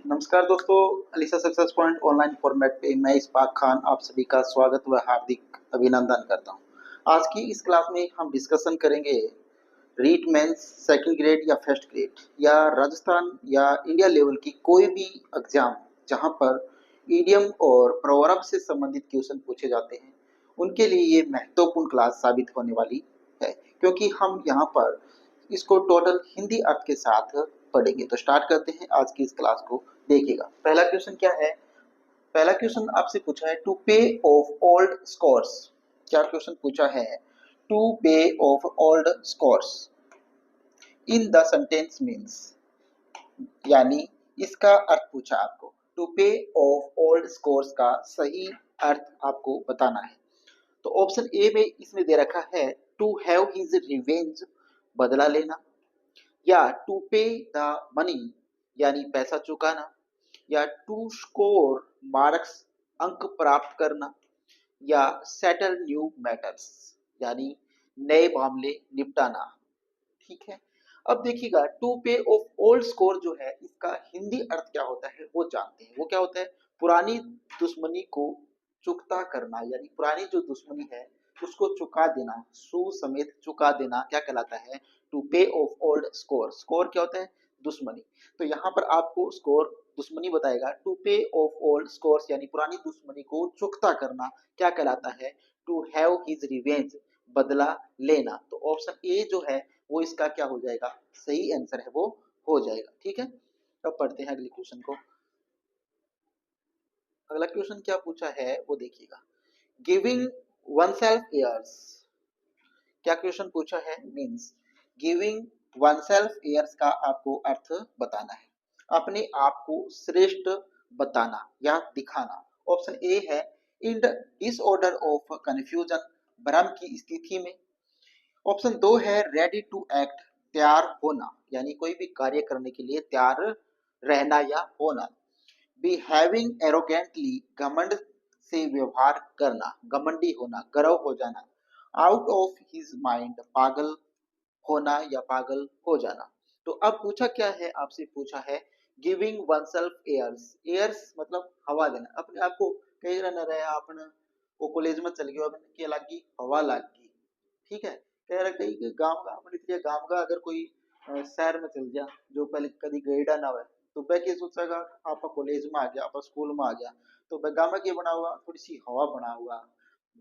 नमस्कार दोस्तों, Alisa success point online format पे मैं इशफाक खान आप सभी का स्वागत व हार्दिक अभिनंदन करता हूं। आज की इस क्लास में हम डिस्कशन करेंगे रीट मेंस सेकंड ग्रेड या फर्स्ट ग्रेड या राजस्थान या इंडिया लेवल की कोई भी एग्जाम जहां पर ईडियम और प्रोवर्ब से संबंधित क्वेश्चन पूछे जाते हैं, उनके लिए ये महत्वपूर्ण क्लास साबित होने वाली है, क्योंकि हम यहाँ पर इसको टोटल हिंदी अर्थ के साथ पढ़ेंगे। तो स्टार्ट करते हैं आज की इस क्लास को। देखिएगा, पहला क्वेश्चन क्या है। पहला क्वेश्चन आपसे पूछा है टू पे ऑफ ओल्ड स्कोर्स। क्या क्वेश्चन पूछा है? टू पे of old scores in the sentence means, यानी इसका अर्थ पूछा आपको। टू पे ऑफ ओल्ड स्कोर्स का सही अर्थ आपको बताना है। तो ऑप्शन ए में इसमें दे रखा है टू हैव हिज रिवेंज, बदला लेना, या टू पे द मनी यानी पैसा चुकाना, या टू स्कोर मार्क्स अंक प्राप्त करना, या सेटल न्यू मैटर्स यानी नए मामले निपटाना। ठीक है। अब देखिएगा, टू पे ऑफ ओल्ड स्कोर जो है इसका हिंदी अर्थ क्या होता है वो जानते हैं। वो क्या होता है? पुरानी दुश्मनी को चुकता करना, यानी पुरानी जो दुश्मनी है उसको चुका देना, सू समेत चुका देना क्या कहलाता है? टू पे ऑफ ओल्ड स्कोर। स्कोर क्या होता है? दुश्मनी। तो यहाँ पर आपको स्कोर दुश्मनी बताएगा। टू पे ऑफ ओल्ड स्कोर्स यानी पुरानी दुश्मनी को चुकता करना क्या कहलाता है? टू हैव हिज रिवेंज, बदला लेना। तो ऑप्शन ए जो है वो इसका क्या हो जाएगा? सही आंसर है वो हो जाएगा। ठीक है। अब पढ़ते हैं अगले क्वेश्चन को। अगला क्वेश्चन क्या पूछा है वो देखिएगा। Giving one self years. क्या क्वेश्चन पूछा है? Means giving one self years का आपको अर्थ बताना है, अपने आप को श्रेष्ठ बताना या दिखाना। ऑप्शन ए है इन डिसऑर्डर ऑफ कंफ्यूजन, भ्रम की स्थिति में। ऑप्शन दो है रेडी टू एक्ट, तैयार होना, यानी कोई भी कार्य करने के लिए तैयार रहना या होना। बिहेविंग एरोगेंटली, घमंड से व्यवहार करना, घमंडी होना, गर्व हो जाना। आउट ऑफ हिज माइंड, पागल होना या पागल हो जाना। तो अब पूछा क्या है? आपसे पूछा है giving one self airs. Airs मतलब हवा देना, अपने आप को कहीं न रहे आपने वो कॉलेज में चल गयो के लागी हवा लागी। ठीक है। कह रहा कहीं के गांव का अपने लिए गांव का अगर कोई शहर में चल गया जो पहले कभी गईडा ना हुआ, तो वह क्या सोचेगा? आप कॉलेज में आ गया, आप स्कूल में आ गया, तो वह गांव में क्या बना हुआ? थोड़ी सी हवा बना हुआ,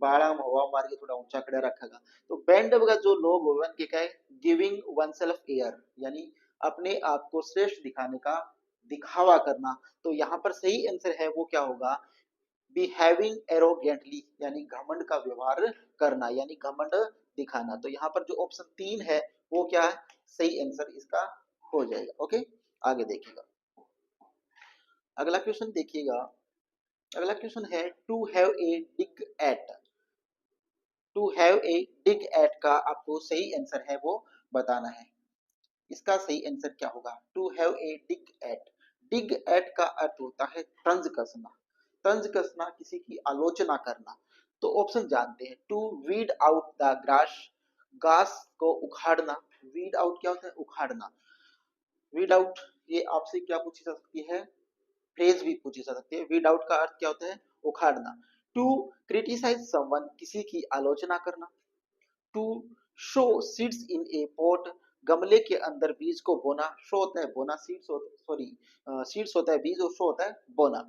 बाड़ा में हवा मार के थोड़ा ऊंचा खड़ा रखेगा। तो बैंड का जो लोग हो उनके क्या है? गिविंग वन सेल्फ एयर, यानी अपने आप को श्रेष्ठ दिखाने का दिखावा करना। तो यहाँ पर सही आंसर है वो क्या होगा? बिहेविंग एरोगेंटली, यानी घमंड का व्यवहार करना, यानी घमंड दिखाना। तो यहाँ पर जो ऑप्शन तीन है वो क्या है? सही आंसर इसका हो जाएगा। ओके, आगे देखिएगा। अगला क्वेश्चन देखिएगा। अगला क्वेश्चन है to have a dig at. To have a dig at का आपको सही आंसर है वो बताना है। इसका सही आंसर क्या होगा? To have a dig at. Dig at का अर्थ होता है तंज कसना। तंज कसना, किसी की आलोचना करना। तो ऑप्शन जानते हैं। To weed out the grass, घास को उखाड़ना। वीड आउट क्या होता है? उखाड़ना। वीड आउट ये आपसे क्या पूछी जा सकती है? फ्रेज भी पूछी जा सकती है। वीड आउट का अर्थ क्या होता है? उखाड़ना। टू क्रिटिसाइज समवन, किसी की आलोचना करना। To sow seeds in a pot, गमले के अंदर बीज को बोना। शो होता है बोना, सीड्स सॉरी सीड्स होता है बीज, और शो होता है बोना।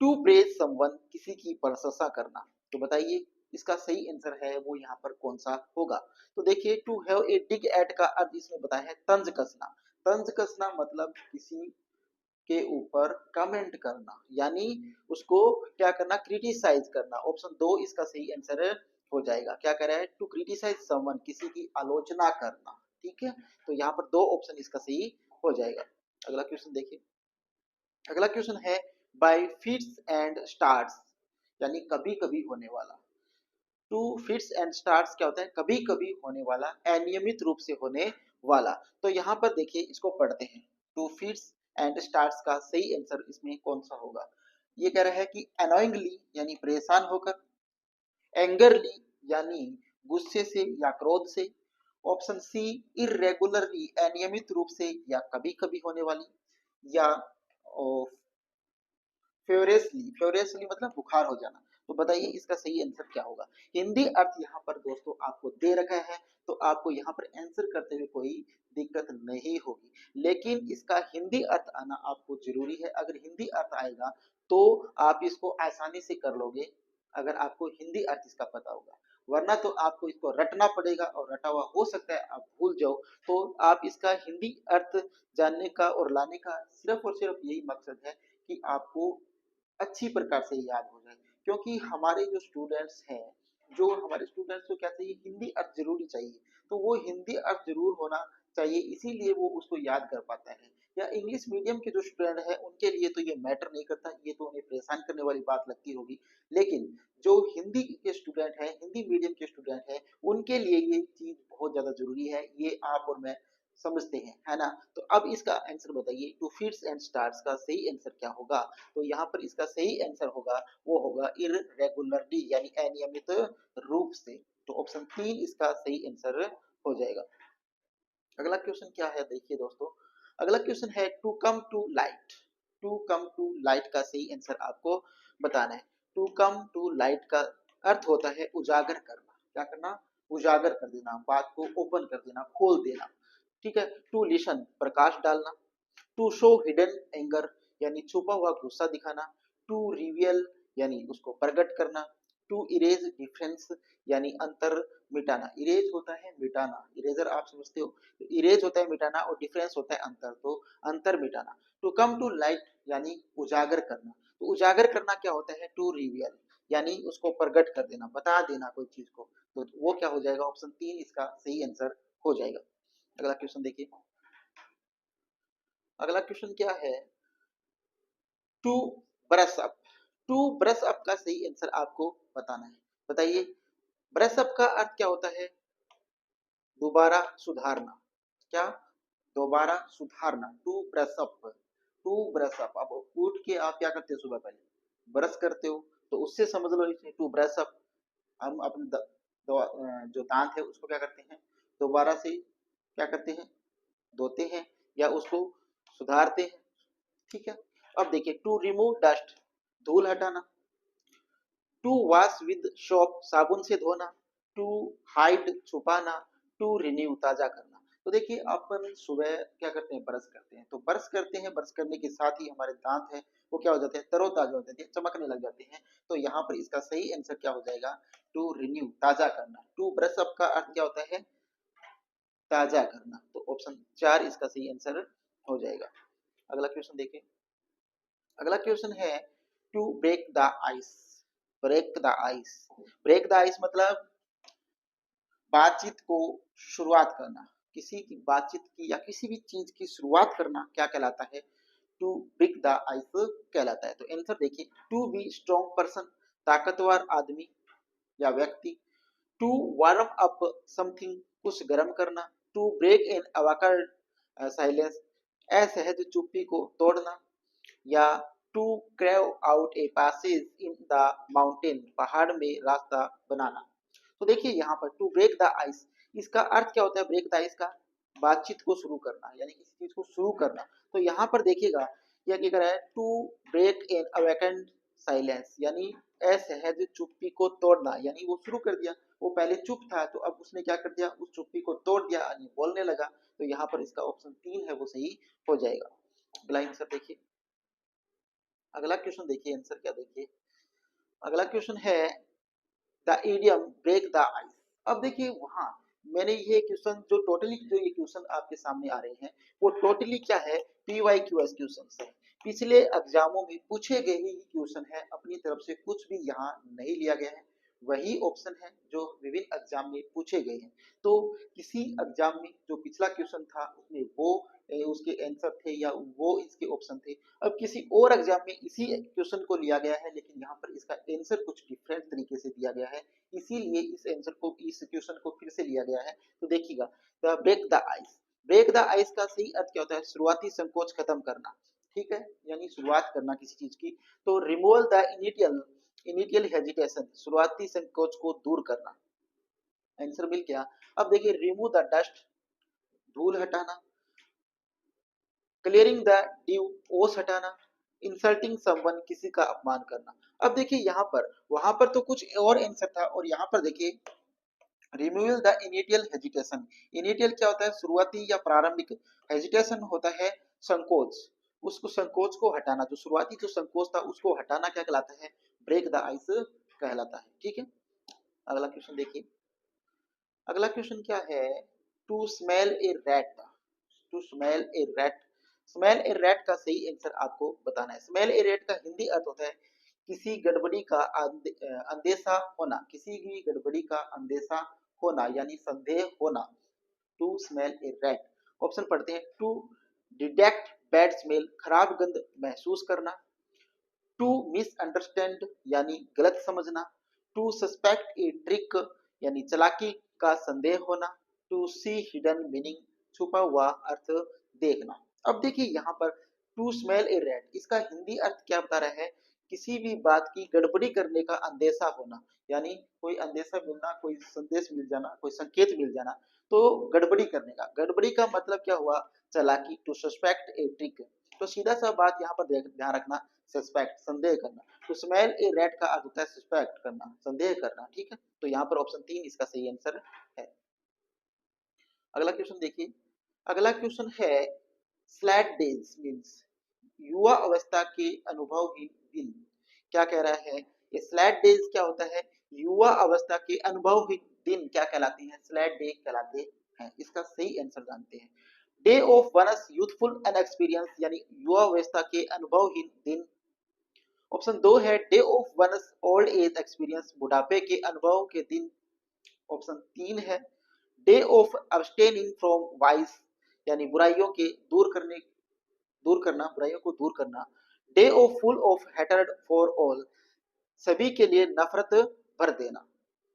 टू प्रेज समवन, किसी की प्रशंसा करना। तो बताइए इसका सही आंसर है वो यहाँ पर कौन सा होगा? तो देखिए, to have a dig at का अर्थ इसमें बताया है तंज कसना। तंज कसना मतलब किसी के ऊपर कमेंट करना, यानी उसको क्या करना? क्रिटिसाइज करना। ऑप्शन दो इसका सही आंसर हो जाएगा। क्या कह रहा है? टू क्रिटिसाइज समवन, किसी की आलोचना करना। ठीक है। तो यहाँ पर दो ऑप्शन इसका सही हो जाएगा। अगला क्वेश्चन देखिए। अगला क्वेश्चन है बाय फिट्स एंड स्टार्ट्स, यानी कभी कभी होने वाला। टू फिट्स एंड स्टार्ट्स क्या होता है? कभी कभी होने वाला, अनियमित रूप से होने वाला। तो यहाँ पर देखिए इसको पढ़ते हैं। टू फिट्स एंड स्टार्ट्स का सही आंसर इसमें कौन सा होगा? ये कह रहा है कि अनोइंगली यानी परेशान होकर, एंगरली यानी गुस्से से या क्रोध से। ऑप्शन सी इरेगुलरली, अनियमित रूप से या कभी कभी होने वाली, या और फ्योरेसली मतलब बुखार हो जाना। तो बताइए इसका सही आंसर क्या होगा। हिंदी अर्थ यहाँ पर दोस्तों आपको दे रखा है, तो आपको यहाँ पर आंसर करते हुए कोई दिक्कत नहीं होगी, लेकिन इसका हिंदी अर्थ आना आपको जरूरी है। अगर हिंदी अर्थ आएगा तो आप इसको आसानी से कर लोगे, अगर आपको हिंदी अर्थ इसका पता होगा, वरना तो आपको इसको रटना पड़ेगा और रटा हुआ हो सकता है आप भूल जाओ। तो आप इसका हिंदी अर्थ जानने का और लाने का सिर्फ और सिर्फ यही मकसद है कि आपको अच्छी प्रकार से याद हो जाए, क्योंकि हमारे जो स्टूडेंट्स हैं, जो हमारे स्टूडेंट्स को क्या चाहिए, हिंदी अर्थ जरूरी चाहिए। तो वो हिंदी अर्थ जरूर होना चाहिए, इसीलिए वो उसको याद कर पाता है। या इंग्लिश मीडियम के जो स्टूडेंट है उनके लिए तो ये मैटर नहीं करता, ये तो उन्हें परेशान करने वाली बात लगती होगी, लेकिन जो हिंदी के स्टूडेंट है, हिंदी मीडियम के स्टूडेंट है, उनके लिए ये चीज बहुत ज्यादा जरूरी है, ये आप और मैं समझते हैं, है ना। तो अब इसका आंसर बताइए, टू फिट्स एंड स्टार्स का सही आंसर क्या होगा। तो यहाँ पर इसका सही आंसर होगा, वो होगा इररेगुलरली, यानी अनियमित रूप से। तो ऑप्शन 3 इसका सही आंसर हो जाएगा। अगला क्वेश्चन क्या है देखिए दोस्तों, अगला क्वेश्चन है to come to light. To come to light का सही आंसर आपको बताना है। टू कम टू लाइट का अर्थ होता है उजागर करना। क्या करना, उजागर कर देना, बात को ओपन कर देना, खोल देना, ठीक है। टू लिसन प्रकाश डालना। टू शो हिडन एंगर यानी छुपा हुआ गुस्सा दिखाना। टू रिवियल यानी उसको प्रकट करना। टू इरेज डिफरेंस यानी अंतर मिटाना। इरेज होता है मिटाना, इरेजर आप समझते हो, तो इरेज होता है मिटाना और डिफरेंस होता है अंतर, तो अंतर मिटाना। टू कम टू लाइट यानी उजागर करना। तो उजागर करना क्या होता है, टू रिवियल यानी उसको प्रकट कर देना, बता देना कोई चीज को। तो वो क्या हो जाएगा, ऑप्शन 3 इसका सही आंसर हो जाएगा। अगला क्वेश्चन देखिए, अगला क्वेश्चन क्या है, to brush up. To brush up का सही आंसर आपको बताना है। बताइए ब्रश अप का अर्थ क्या होता है, दोबारा सुधारना। क्या, दोबारा सुधारना, to brush up. To brush up, अब उठ के आप क्या करते हो, सुबह पहले ब्रश करते हो, तो उससे समझ लो इसे टू ब्रश अप। हम अपने जो दांत है उसको क्या करते हैं, दोबारा से क्या करते हैं, धोते हैं या उसको सुधारते हैं, ठीक है। अब देखिए टू रिमूव डस्ट, धूल हटाना। टू वॉश विद सोप, साबुन से धोना। टू हाइड, छुपाना। टू रिन्यू, ताजा करना। तो देखिए अपन सुबह क्या करते हैं, ब्रश करते हैं, तो ब्रश करते हैं, ब्रश करने के साथ ही हमारे दांत है वो क्या हो जाते हैं, तरोताजा हो जाते हैं, चमकने लग जाते हैं। तो यहाँ पर इसका सही आंसर क्या हो जाएगा, टू रिन्यू, ताजा करना। टू ब्रश अप का अर्थ क्या होता है, ताजा करना। तो ऑप्शन 4 इसका सही आंसर हो जाएगा। अगला क्वेश्चन देखिए, अगला क्वेश्चन है to break the ice. Break the ice, break the ice मतलब बातचीत को शुरुआत करना, किसी की बातचीत की या किसी भी चीज की शुरुआत करना क्या कहलाता है, टू ब्रेक द आइस कहलाता है। तो आंसर देखिए, टू बी स्ट्रॉन्ग पर्सन, ताकतवर आदमी या व्यक्ति। टू वार्म अप समथिंग, कुछ गर्म करना। To break an awkward silence, असहज चुप्पी को तोड़ना। या to carve out a passage in the mountain, पहाड़ में रास्ता बनाना। तो देखिए यहाँ पर टू ब्रेक द आइस, इसका अर्थ क्या होता है, ब्रेक द आइस का बातचीत को शुरू करना, यानी किसी चीज को शुरू करना। तो यहाँ पर देखिएगा यह क्या कर रहा है, to break an awkward silence यानी असहज चुप्पी को तोड़ना, यानी वो शुरू कर दिया, वो पहले चुप था तो अब उसने क्या कर दिया, उस चुप्पी को तोड़ दिया, यानी बोलने लगा। तो यहाँ पर इसका ऑप्शन 3 है वो सही हो जाएगा। अगला आंसर देखिए, अगला क्वेश्चन देखिए, आंसर क्या देखिए, अगला क्वेश्चन है the idiom break the ice. अब देखिए वहां मैंने ये क्वेश्चन जो टोटली जो ये क्वेश्चन आपके सामने आ रहे हैं वो टोटली क्या है, PYQS क्वेश्चन है, पिछले एग्जामों में पूछे गए ही क्वेश्चन है, अपनी तरफ से कुछ भी यहाँ नहीं लिया गया है, वही ऑप्शन है जो विभिन्न एग्जाम में पूछे गए हैं। तो किसी एग्जाम में जो पिछला क्वेश्चन था उसमें वो उसके आंसर थे या वो इसके ऑप्शन थे, अब किसी और एग्जाम में इसी क्वेश्चन को लिया गया है लेकिन यहाँ पर इसका आंसर कुछ डिफरेंट तरीके से दिया गया है, इसीलिए इस आंसर को, इस क्वेश्चन को फिर से लिया गया है। तो देखिएगा, the break the ice, break the ice का सही अर्थ क्या होता है, शुरुआती संकोच खत्म करना, ठीक है, यानी शुरुआत करना किसी चीज की। तो removal the initial initial hesitation, शुरुआती संकोच को दूर करना, आंसर मिल गया। अब देखिए रिमूव द डस्ट, धूल हटाना। क्लियरिंग द ड्यू, ओस हटाना, इंसल्टिंग समवन, किसी का अपमान करना। अब देखिए यहाँ पर, वहां पर तो कुछ और आंसर था, और यहाँ पर देखिए removal the initial hesitation. Initial क्या होता है? शुरुआती या प्रारंभिक। हेजिटेशन होता है संकोच, उसको संकोच को हटाना, जो शुरुआती जो संकोच था उसको हटाना क्या कहलाता है? ब्रेक द आइस कहलाता है। ठीक है, अगला क्वेश्चन देखिए। अगला क्वेश्चन क्या है? To smell a rat, to smell a rat, smell a rat का सही आंसर आपको बताना है। स्मेल ए रैट का हिंदी अर्थ होता है किसी गड़बड़ी का अंदेशा होना, किसी भी गड़बड़ी का अंदेशा होना यानी संदेह होना। To smell a rat. Option पढ़ते हैं। टू डिटेक्ट बैड स्मेल, खराब गंध महसूस करना। टू मिसअंडरस्टैंड यानी गलत समझना। टू सस्पेक्ट ए ट्रिक यानी चालाकी का संदेह होना। टू सी हिडन मीनिंग, छुपा हुआ अर्थ देखना। अब देखिए यहाँ पर टू स्मेल ए रैट, इसका हिंदी अर्थ क्या बता रहा है? किसी भी बात की गड़बड़ी करने का अंदेशा होना, यानी कोई अंदेशा मिलना, कोई संदेश मिल जाना, कोई संकेत मिल जाना, तो गड़बड़ी करने का। गड़बड़ी का मतलब क्या हुआ? चालाकी। टू सस्पेक्ट ए ट्रिक, तो सीधा सा बात यहाँ पर ध्यान रखना, सस्पेक्ट संदेह करना। तो स्मेल ए रैट का अर्थ होता है सस्पेक्ट करना, संदेह करना। ठीक है, तो यहाँ पर ऑप्शन 3 इसका सही आंसर है। अगला क्वेश्चन देखिए। अगला क्वेश्चन है स्लैट डेज मीन्स युवा अवस्था के अनुभवहीन दिन। क्या कह रहा है? ये स्लैट डेज क्या होता है? युवा अवस्था के अनुभवहीन दिन क्या कहलाते हैं? स्लैट डे कहलाते हैं। इसका सही आंसर जानते हैं। डे ऑफ वनस यूथफुल अनएक्सपीरियंस यानी युवा अवस्था के अनुभवहीन दिन। ऑप्शन 2 है day of वनस old age experience, बुढ़ापे के अनुभव के दिन। ऑप्शन 3 है डे ऑफ अब्सटेनिंग फ्रॉम वाइस यानी बुराइयों के दूर करना, बुराइयों को दूर करना। Day of full of hatred for all, सभी के लिए नफरत भर देना।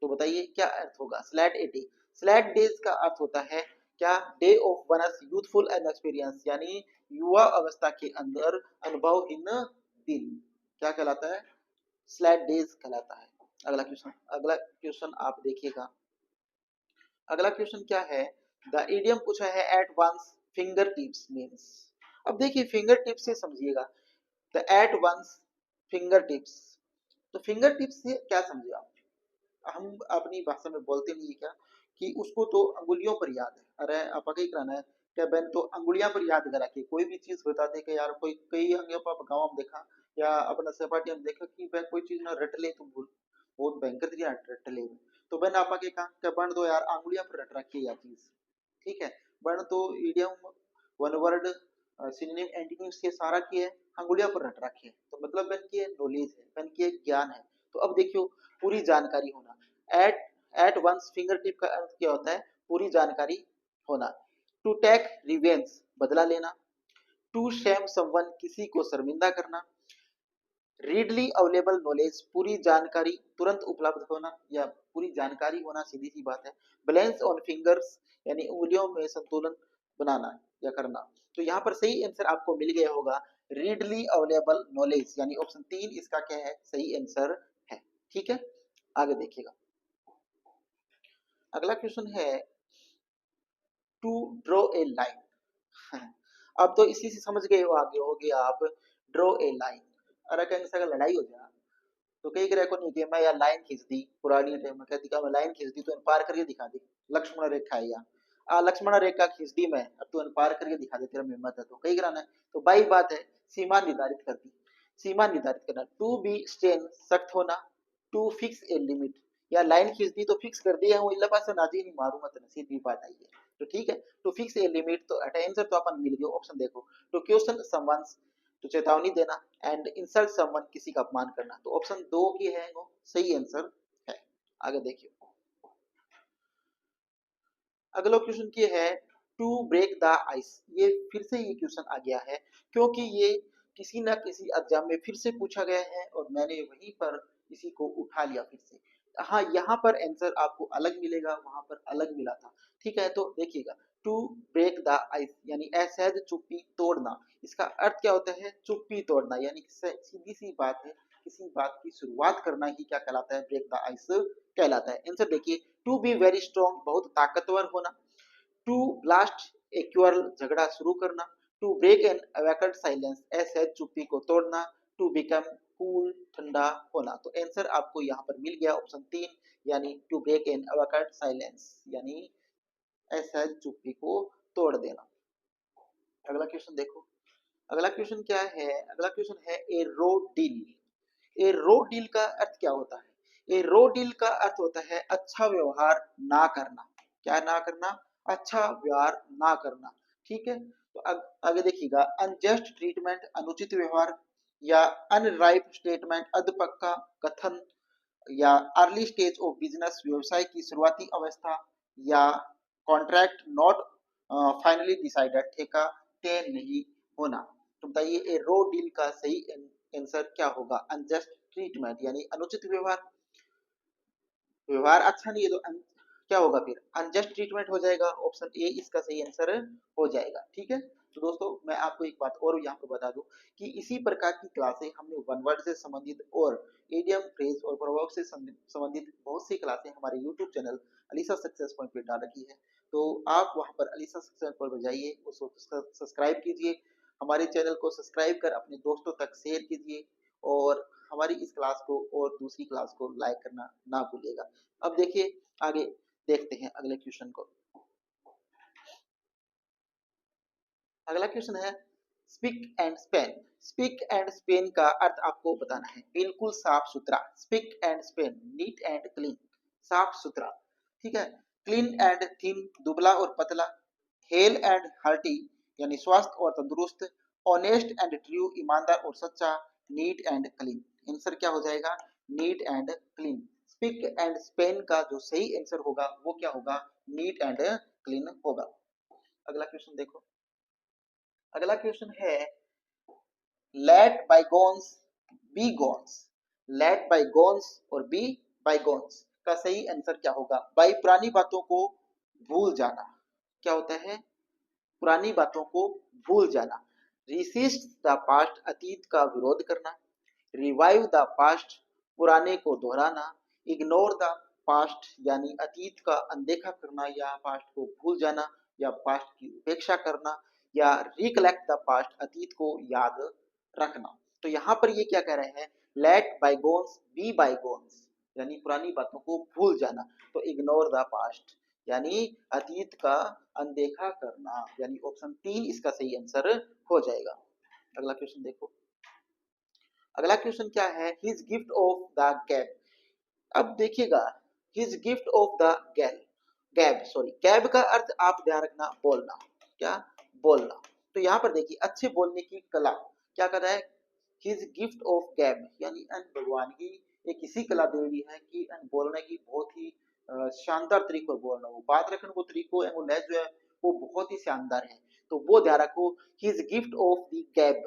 तो बताइए क्या अर्थ होगा slate a day? Slate days का अर्थ होता है क्या? Day of वनस youthful and experience यानी युवा अवस्था के अंदर अनुभवहीन दिन क्या कहलाता है? स्लैट डेज कहलाता है। अगला क्वेश्चन आप देखिएगा। अगला क्वेश्चन क्या है? द इडियम पूछा है at one's finger tips means. अब देखिए फिंगर टिप्स से समझिएगा। The at one's finger tips, तो फिंगर टिप्स से क्या समझे आप? हम अपनी भाषा में बोलते नहीं है क्या कि उसको तो अंगुलियों पर याद है। अरे आपका कहीं कराना है क्या बहन, तो अंगुलियां पर याद करा के कोई भी चीज बता दे कि यार कोई कई अंगों पर गाँव में देखा या अपना सपाटी में देखा कि वह कोई चीज ना रट ले तो भूल बहुत भयंकर तरीके रट ले। तो बहन आपा के कहा क्या बन दो यार अंगुलियां पर रट रखी है या चीज। ठीक है, बन तो idiom one word synonym antonym से सारा की है अंगुलियां पर रट रखी है, तो मतलब बहन की नॉलेज है, बहन की ज्ञान है। तो अब देखियो पूरी जानकारी होना। एट वंस फिंगर टिप का अर्थ क्या होता है? पूरी जानकारी होना। टू टेक रिवेंज, बदला लेना। टू शेम समवन, किसी को शर्मिंदा करना। रीडली अवेलेबल नॉलेज, पूरी जानकारी तुरंत उपलब्ध होना या पूरी जानकारी होना, सीधी सी बात है। बैलेंस ऑन फिंगर्स यानी उंगलियों में संतुलन बनाना या करना। तो यहाँ पर सही आंसर आपको मिल गया होगा रीडली अवेलेबल नॉलेज यानी ऑप्शन 3 इसका क्या है? सही आंसर है। ठीक है, आगे देखिएगा। अगला क्वेश्चन है टू ड्रॉ ए लाइन। अब तो इसी से समझ गए हो, आगे हो गया आप ड्रॉ ए लाइन। अरे कहीं से अगर लड़ाई हो जाए तो कई को नहीं कि मैं यार लाइन खींच दी, पुरानी टाइम में कहती मैं लाइन खींच दी तो पार करके दिखा दी, लक्ष्मण रेखा है या लक्ष्मण रेखा खींच दी मैं, अब तू पार करके दिखा दे तेरा में हिम्मत है तो कई कराना है। तो बाई बात है सीमा निर्धारित कर दी, सीमा निर्धारित करना। टू बी स्टेन, सख्त होना। टू फिक्स ए लिमिट, या लाइन खींच दी तो फिक्स कर दिया हूँ इल्ला पास नाजी नहीं मारू मत, सीधी बात आई है। तो ठीक है, टू फिक्स ए लिमिट, तो आंसर तो अपन मिल गया। ऑप्शन देखो, टू क्वेश्चन समवंस, तो चेतावनी देना। एंड इंसल्ट समवन, किसी का अपमान करना। तो ऑप्शन 2 की है वो सही आंसर है। आगे देखिए। अगला क्वेश्चन की है टू ब्रेक द आइस। ये फिर से ये क्वेश्चन आ गया है क्योंकि ये किसी ना किसी एग्जाम में फिर से पूछा गया है और मैंने वहीं पर इसी को उठा लिया फिर से। हाँ, यहाँ पर आंसर आपको अलग मिलेगा, वहां पर अलग मिला था। ठीक है, तो देखिएगा टू ब्रेक द आइस यानी असहज चुप्पी तोड़ना। इसका अर्थ क्या होता है? चुप्पी तोड़ना, यानी सीधी सी बात है किसी बात की शुरुआत करना ही क्या कहलाता है? ब्रेक द आइस कहलाता है। आंसर देखिए टू बी वेरी स्ट्रॉन्ग, बहुत ताकतवर होना। टू ब्लास्ट ए क्वारल, झगड़ा शुरू करना। टू ब्रेक एन अवैकड साइलेंस, ऐसे चुप्पी को तोड़ना, टू बिकम कूल, ठंडा होना। तो आंसर आपको यहाँ पर मिल गया ऑप्शन 3, यानी टू ब्रेक एन अवैकड साइलेंस, यानी ऐसा चुप्पी को तोड़ देना। अगला क्वेश्चन देखो, अगला क्वेश्चन क्या है, अगला क्वेश्चन है ए रो डील। ए रो डील का अर्थ क्या होता है? ए रो डील का अर्थ होता है अच्छा व्यवहार ना करना। क्या ना करना? अच्छा व्यवहार ना करना। ठीक है, तो आगे देखिएगा, अनजस्ट ट्रीटमेंट अनुचित व्यवहार, या अनराइप स्टेटमेंट अधपक्का कथन, या अर्ली स्टेज ऑफ बिजनेस व्यवसाय की शुरुआती अवस्था, या कॉन्ट्रैक्ट नॉट फाइनली डिसाइडेड ठेका तय नहीं होना। तो बताइए ए रो डील का सही आंसर क्या होगा? अनजस्ट ट्रीटमेंट यानी अनुचित व्यवहार, व्यवहार अच्छा नहीं है तो क्या होगा फिर? अनजस्ट ट्रीटमेंट हो जाएगा। ऑप्शन ए इसका सही आंसर हो जाएगा। ठीक है, तो दोस्तों मैं आपको एक बात और यहाँ पर बता दूं कि इसी प्रकार की क्लासें हमने वन वर्ड से संबंधित और इडियम फ्रेज और प्रवर्ब से संबंधित बहुत सी क्लासें हमारे YouTube channel Alisa success point पे डाल रखी है। तो आप वहां पर अलीसा सक्सेस पॉइंट पर जाइए, उसको सब्सक्राइब कीजिए, हमारे चैनल को सब्सक्राइब कर अपने दोस्तों तक शेयर कीजिए, और हमारी इस क्लास को और दूसरी क्लास को लाइक करना ना भूलिएगा। अब देखिए आगे देखते हैं अगले क्वेश्चन को। अगला क्वेश्चन है spick and Spain. Spick and Spain का अर्थ आपको बताना है। बिल्कुल साफ सुथरा, spick and Spain, neat and clean, साफ सुथरा। ठीक है, क्लीन एंड थिन, दुबला और पतला, हेल एंड हार्टी यानी स्वस्थ और तंदुरुस्त, ऑनेस्ट एंड ट्रू, ईमानदार और सच्चा, नीट एंड क्लीन। आंसर क्या हो जाएगा? Neat and clean. Spick and Spain का जो सही आंसर होगा वो क्या होगा? नीट एंड क्लीन होगा। अगला क्वेश्चन देखो, अगला क्वेश्चन है let bygones be gones. Let bygones और बी बाइगोन्स का सही आंसर क्या होगा? बाई पुरानी बातों को भूल जाना। क्या होता है? पुरानी बातों को भूल जाना। रिसिस्ट द पास्ट, अतीत का विरोध करना। रिवाइव द पास्ट, पुराने को दोहराना। इग्नोर द पास्ट यानी अतीत का अनदेखा करना या पास्ट को भूल जाना या पास्ट की उपेक्षा करना, या रिकलेक्ट द पास्ट, अतीत को याद रखना। तो यहाँ पर ये क्या कह रहे हैं? लेट बाइगोन्स बी बाइगोन्स यानी पुरानी बातों को भूल जाना, तो इग्नोर द पास्ट यानी अतीत का अनदेखा करना, यानी ऑप्शन 3 इसका सही आंसर हो जाएगा। अगला क्वेश्चन देखो, अगला क्वेश्चन क्या है? हिज गिफ्ट ऑफ द गैब। अब देखिएगा, हिज गिफ्ट ऑफ द गैब, गैब सॉरी गैब का अर्थ आप ध्यान रखना बोलना। क्या? बोलना। तो यहाँ पर देखिए अच्छे बोलने की कला क्या कर रहा है? हिज गिफ्ट ऑफ गैब यानी अन भगवान की एक इसी कला दे रही है कि अन बोलने की बहुत ही शानदार तरीके से बोलना, वो बात रखने को तरीको है, वो लहजा है, वो बहुत ही शानदार है। तो वो ध्यान रखो, हिज गिफ्ट ऑफ द गैब।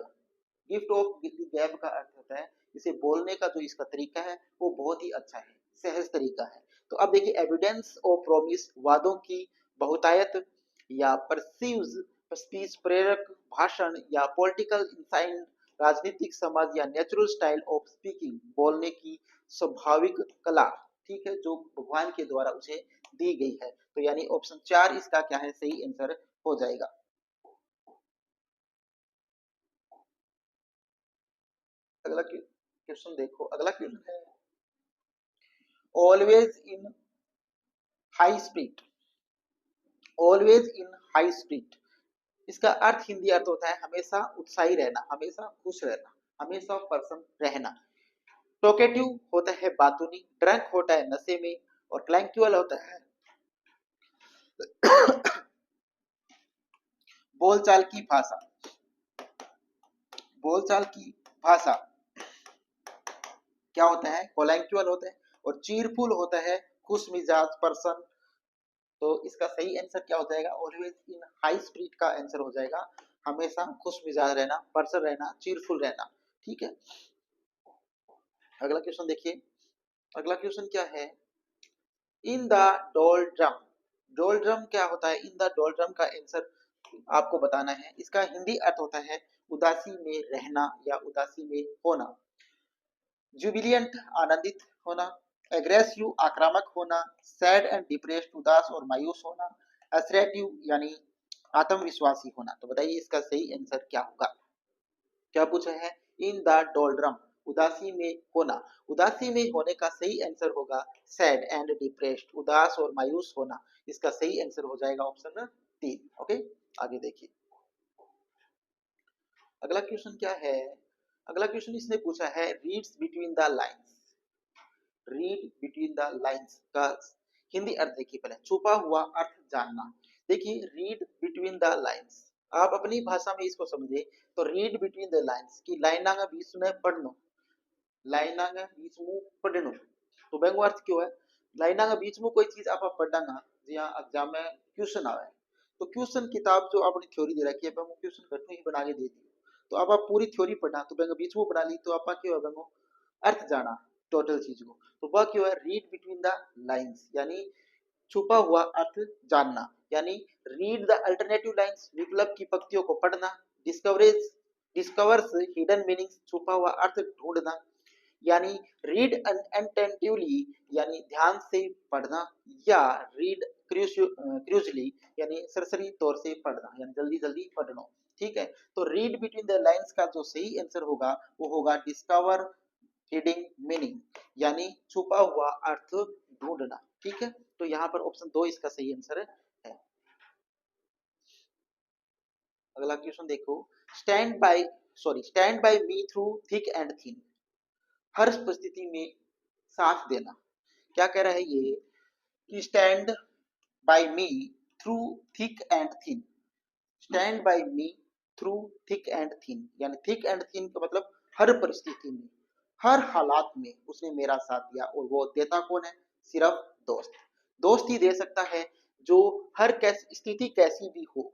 गिफ्ट ऑफ द गैब का अर्थ होता है इसे बोलने का जो इसका तरीका है वो बहुत ही अच्छा है, सहज तरीका है। तो अब देखिए एविडेंस ऑफ प्रॉमिस, वादों की बहुतायत, या परसीव्स स्पीच, प्रेरक भाषण, या पॉलिटिकल इंसाइट, राजनीतिक समझ, या नेचुरल स्टाइल ऑफ स्पीकिंग, बोलने की स्वाभाविक कला। ठीक है, जो भगवान के द्वारा उसे दी गई है। तो यानी ऑप्शन 4 इसका क्या है? सही आंसर हो जाएगा। अगला क्वेश्चन देखो, अगला क्वेश्चन है always in high speed. Always in high speed, इसका अर्थ हिंदी अर्थ होता है हमेशा उत्साही रहना, हमेशा खुश रहना, हमेशा प्रसन्न रहना। टोकेटिव होता है बातूनी, ड्रंक होता है नशे में, और क्लैंक्यूअल होता है बोलचाल की भाषा। बोलचाल की भाषा क्या होता है? कोलैंक्यूअल होता है, और चीरफुल होता है खुश मिजाज पर्सन। तो इसका सही आंसर क्या हो जाएगा? ऑलवेज इन हाई स्पीड का आंसर हो जाएगा हमेशा खुश मिजाज रहना, पर्सन रहना, चीरफुल रहना। ठीक है, अगला क्वेश्चन देखिए, अगला क्वेश्चन क्या है? In the doldrum. डोलड्रम क्या होता है? इन द डोलड्रम का आंसर आपको बताना है। इसका हिंदी अर्थ होता है उदासी में रहना या उदासी में होना। जुबिलियंट आनंदित होना, एग्रेसिव आक्रामक होना, सैड एंड डिप्रेस्ड उदास और मायूस होना, असरेटिव यानी आत्मविश्वासी होना। तो बताइए इसका सही आंसर क्या होगा? क्या पूछा है? इन द डोल्ड्रम, उदासी में होना। उदासी में होने का सही आंसर होगा सैड एंड डिप्रेस्ड, उदास और मायूस होना। इसका सही आंसर हो जाएगा ऑप्शन 3। ओके, आगे देखिए अगला क्वेश्चन क्या है। अगला क्वेश्चन इसने पूछा है reads between the lines. Read between the lines का हिंदी अर्थ देखिए पहले, छुपा हुआ अर्थ जानना। देखिए रीड बिटवीन द लाइन्स, आप अपनी भाषा में इसको समझे तो रीड बिटवीन द लाइन्स की लाइना बीच में पढ़ना, लाइना बीच में पढ़नो। तो बेंगो अर्थ क्यों है? लाइना बीच में कोई चीज आप पढ़ांगा जिया एग्जाम में क्वेश्चन आवे, तो क्वेश्चन किताब जो आपने थ्योरी दे रखी है बेंगो क्वेश्चन घटू ही बना के दे दी, तो आप पूरी थ्योरी पढ़ना तो बेंगो बीच में पढ़ा ली तो आप क्यों है बेंगो अर्थ जाना टोटल चीज को। तो वह क्यों है रीड बिटवीन द लाइन्स, यानी छुपा हुआ अर्थ जानना, यानी रीड द अल्टरनेटिव लाइन्स, विकल्प की पंक्तियों को पढ़ना। डिस्कवरेज डिस्कवर्स हिडन मीनिंग्स, छुपा हुआ अर्थ ढूंढना, यानी रीड अटेंटिवली यानी ध्यान से पढ़ना, या रीड क्रूजली यानी सरसरी तौर से पढ़ना, यानी जल्दी जल्दी पढ़ना। ठीक है, तो रीड बिटवीन द लाइन्स का जो सही आंसर होगा वो होगा डिस्कवर हिडन मीनिंग, यानी छुपा हुआ अर्थ ढूंढना। ठीक है, तो यहाँ पर ऑप्शन 2 इसका सही आंसर है। अगला क्वेश्चन देखो, stand by me through thick and thin, हर परिस्थिति में साथ देना। क्या कह रहा है ये कि stand by me through thick and thin, stand by me through thick and thin, यानी थिक एंड थिन का मतलब हर परिस्थिति में, हर हालात में उसने मेरा साथ दिया, और वो देता कौन है? सिर्फ दोस्त। दोस्त ही दे सकता है जो हर कैसी स्थिति कैसी भी हो,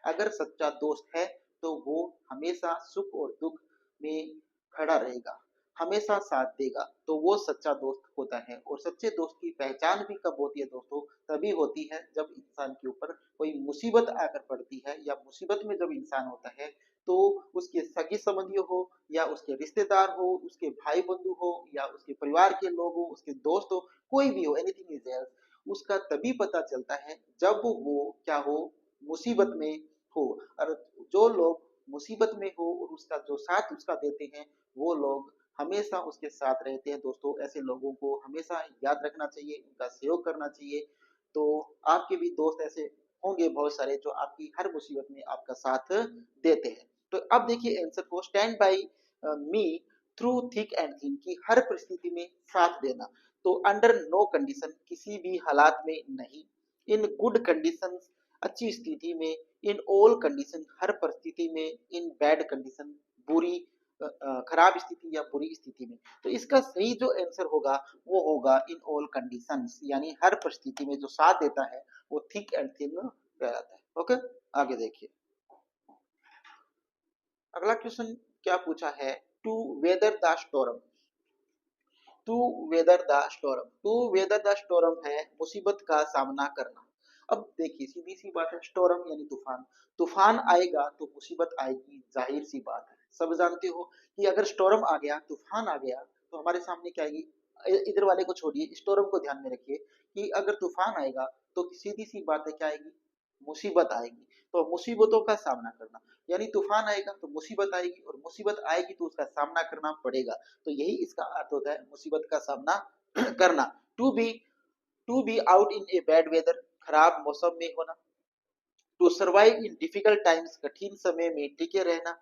अगर सच्चा दोस्त है तो वो हमेशा सुख और दुख में खड़ा रहेगा, हमेशा साथ देगा, तो वो सच्चा दोस्त होता है। और सच्चे दोस्त की पहचान भी कब होती है दोस्तों? तभी होती है जब इंसान के ऊपर कोई मुसीबत आकर पड़ती है, या मुसीबत में जब इंसान होता है तो उसके सगी संबंधी हो या उसके रिश्तेदार हो, उसके भाई बंधु हो या उसके परिवार के लोग हो, उसके दोस्त हो, कोई भी हो, एनीथिंग इज देयर, उसका तभी पता चलता है जब वो क्या हो, मुसीबत में हो। और जो लोग मुसीबत में हो और उसका जो साथ उसका देते हैं वो लोग हमेशा उसके साथ रहते हैं। दोस्तों ऐसे लोगों को हमेशा याद रखना चाहिए, उनका सहयोग करना चाहिए। तो आपके भी दोस्त ऐसे होंगे बहुत सारे जो आपकी हर मुसीबत में आपका साथ देते हैं। तो अब देखिए आंसर को, stand by me through thick and thin की हर परिस्थिति में साथ देना, तो अंडर नो कंडीशन किसी भी हालात में नहीं, इन गुड कंडीशन अच्छी स्थिति में, इन ऑल कंडीशन हर परिस्थिति में, इन बैड कंडीशन बुरी खराब स्थिति या बुरी स्थिति में। तो इसका सही जो आंसर होगा वो होगा इन ऑल कंडीशंस, यानी हर परिस्थिति में जो साथ देता है वो थिक एंड थिन कहलाता है। ओके, आगे देखिए अगला क्वेश्चन क्या पूछा है, to weather the storm. To weather the storm, to weather the storm है मुसीबत का सामना करना। अब देखिए सीधी सी बात है, स्टॉर्म यानी तूफान, तूफान आएगा तो मुसीबत आएगी, जाहिर सी बात है। सब जानते हो कि अगर स्टॉर्म आ गया, तूफान आ गया तो हमारे सामने क्या आएगी? इधर वाले को छोड़िए, स्टॉर्म को ध्यान में रखिए कि अगर तूफान आएगा तो सीधी सी बात है क्या आएगी? मुसीबत आएगी। तो मुसीबतों का सामना करना, यानी तूफान आएगा तो मुसीबत आएगी, और मुसीबत आएगी तो उसका सामना करना पड़ेगा। तो यही इसका अर्थ होता है मुसीबत का सामना करना। To be to be out in a bad weather, खराब मौसम में होना। To survive in difficult times, कठिन समय में टिके रहना।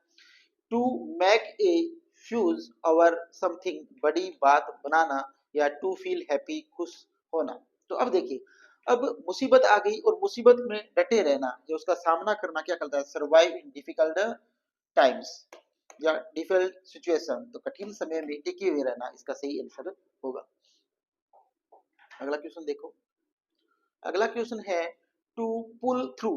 To make a fuss over something, बड़ी बात बनाना। या टू फील हैप्पी, खुश होना। तो अब देखिए, अब मुसीबत आ गई और मुसीबत में डटे रहना, जो उसका सामना करना क्या कहता है? सर्वाइव इन डिफिकल्ट टाइम्स या डिफिकल्ट सिचुएशन, तो कठिन समय में टिके हुए रहना इसका सही आंसर होगा। अगला क्वेश्चन देखो, अगला क्वेश्चन है to pull through.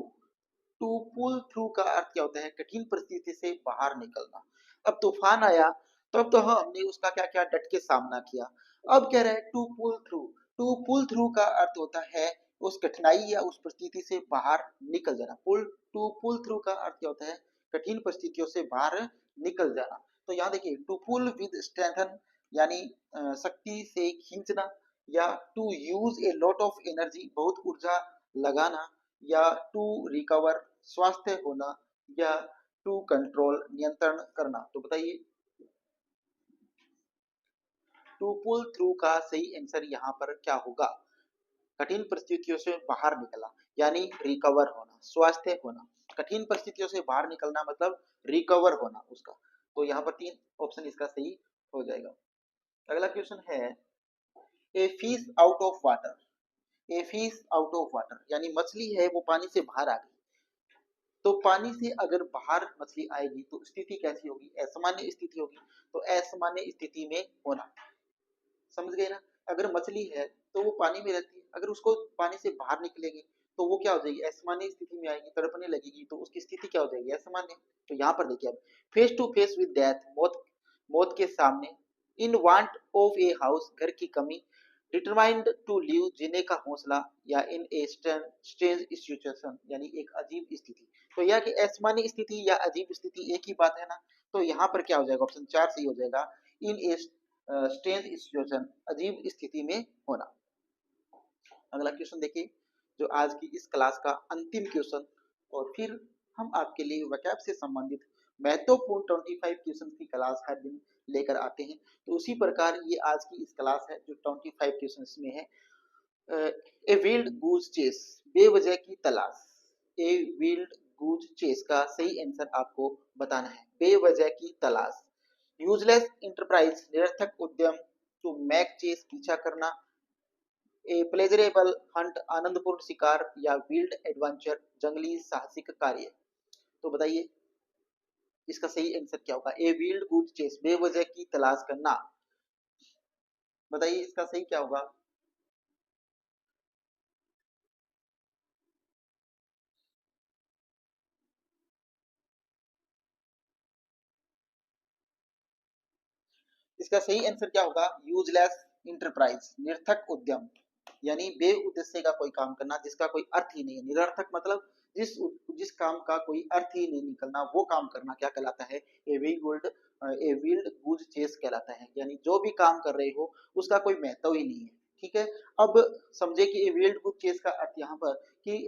To pull through का अर्थ क्या होता है? कठिन परिस्थिति से बाहर निकलना। अब तूफान आया तो अब तो हमने उसका क्या क्या डट के सामना किया। अब कह रहा है to pull through, to pull through का अर्थ होता है उस कठिनाई या उस परिस्थिति से बाहर निकल जाना। पुल टू पुल थ्रू का अर्थ क्या होता है? कठिन परिस्थितियों से बाहर निकल जाना। तो यहाँ देखिए, टू पुल विद स्ट्रेंथन यानी शक्ति से खींचना, या to use a lot of energy बहुत ऊर्जा लगाना, या टू रिकवर स्वास्थ्य होना या टू कंट्रोल नियंत्रण करना। तो बताइए टू पुल थ्रू का सही आंसर यहाँ पर क्या होगा? कठिन परिस्थितियों से बाहर निकलना यानी रिकवर होना, स्वास्थ्य होना। कठिन परिस्थितियों से बाहर निकलना मतलब रिकवर होना उसका। तो यहाँ पर 3 ऑप्शन इसका सही हो जाएगा। अगला क्वेश्चन है a fish out of water. A fish out of water यानी मछली है वो पानी से बाहर आ गई। तो पानी से अगर बाहर मछली आएगी तो स्थिति कैसी होगी? असामान्य स्थिति होगी। तो असामान्य स्थिति में होना, समझ गए ना? अगर मछली है तो वो पानी में रहती है, अगर उसको पानी से बाहर निकलेगी तो वो क्या हो जाएगी? असामान्य स्थिति में आएगी, तड़पने लगेगी, तो उसकी स्थिति क्या हो जाएगी? असामान्य। तो यहाँ पर देखिए अब face to face with death, मौत मौत के सामने। In want of a house, घर की कमी। डिटरमाइंड टू लिव, जीने का हौसला। या इन ए स्ट्रेंज सिचुएशन यानी एक अजीब स्थिति। तो यह कि असामान्य स्थिति या अजीब स्थिति एक ही बात है ना। तो यहाँ पर क्या हो जाएगा? ऑप्शन 4 सही हो जाएगा। इन ए स्ट्रेंज सिचुएशन, अजीब स्थिति में होना। अगला क्वेश्चन देखिए जो आज की इस क्लास का अंतिम क्वेश्चन, और फिर हम आपके लिए वोकैब से संबंधित महत्वपूर्ण 25 क्वेश्चन की क्लास हर दिन लेकर आते हैं। तो उसी प्रकार ये आज की इस क्लास है जो 25 क्वेश्चन में है। ए विल्ड गूज चेस, बेवजह की तलाश। ए विल्ड गूज चेस का सही आंसर आपको बताना है, बेवजह की तलाश। यूजलेस इंटरप्राइज, निरर्थक उद्यम। टू मैक चेस, पीछा करना। ए प्लेजरेबल हंट, आनंदपूर्ण शिकार। या विल्ड एडवेंचर, जंगली साहसिक कार्य। तो बताइए इसका सही आंसर क्या होगा? ए विल्ड गूज चेस, बेवजह की तलाश करना। बताइए इसका सही क्या होगा? इसका सही आंसर क्या होगा? यूजलेस इंटरप्राइज, निरर्थक उद्यम। यानी बे उद्देश्य का कोई काम करना जिसका कोई अर्थ ही नहीं है। निरर्थक मतलब जिस जिस काम का कोई अर्थ ही नहीं निकलना, वो काम करना क्या कहलाता है? ए विल्ड गूज चेस कहलाता है। यानी जो भी काम कर रहे हो उसका कोई महत्व ही नहीं है। ठीक है, अब समझे कि ए विल्ड गूज चेस का अर्थ यहाँ पर कि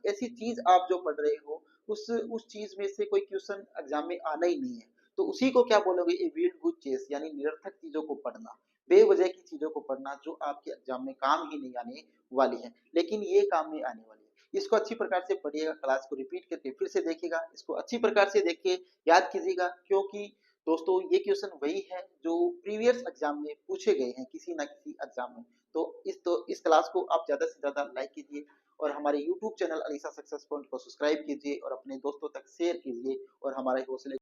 ऐसी चीज आप जो पढ़ रहे हो उस चीज में से कोई क्वेश्चन एग्जाम में आना ही नहीं है। तो उसी को क्या बोलोगे? ए विल्ड गूज चेस यानी निरर्थक चीजों को पढ़ना, बेवजह की चीजों को पढ़ना जो आपके एग्जाम में काम ही नहीं आने वाली है, लेकिन ये काम में आने वाली है। इसको अच्छी प्रकार से पढ़िएगा, क्लास को रिपीट करके फिर से देखिएगा, इसको अच्छी प्रकार से देखिए, याद कीजिएगा, क्योंकि दोस्तों ये क्वेश्चन वही है जो प्रीवियस एग्जाम में पूछे गए हैं किसी ना किसी एग्जाम में। तो इस क्लास को आप ज्यादा से ज्यादा लाइक कीजिए और हमारे YouTube channel Alisa success point को सब्सक्राइब कीजिए और अपने दोस्तों तक शेयर कीजिए और हमारे हौसले